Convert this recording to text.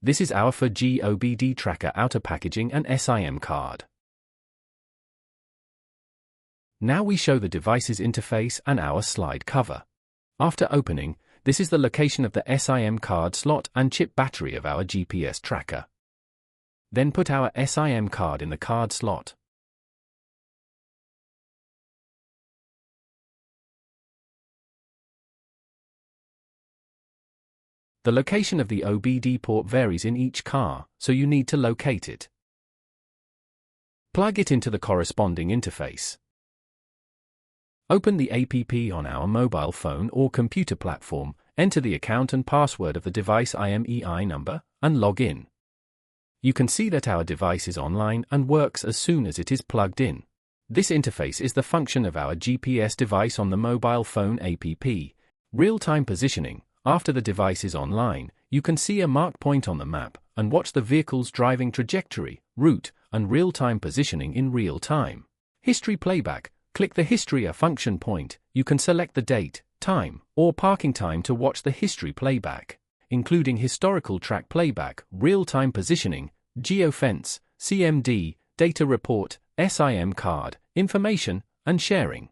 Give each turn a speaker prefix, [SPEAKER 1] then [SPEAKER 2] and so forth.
[SPEAKER 1] This is our 4G OBD tracker outer packaging and SIM card. Now we show the device's interface and our slide cover. After opening, this is the location of the SIM card slot and chip battery of our GPS tracker. Then put our SIM card in the card slot. The location of the OBD port varies in each car, so you need to locate it. Plug it into the corresponding interface. Open the app on our mobile phone or computer platform, enter the account and password of the device IMEI number, and log in. You can see that our device is online and works as soon as it is plugged in. This interface is the function of our GPS device on the mobile phone app. Real-time positioning. After the device is online, you can see a marked point on the map and watch the vehicle's driving trajectory, route, and real-time positioning in real time. History playback. Click the History function point. You can select the date, time, or parking time to watch the history playback, including historical track playback, real-time positioning, geofence, CMD, data report, SIM card, information, and sharing.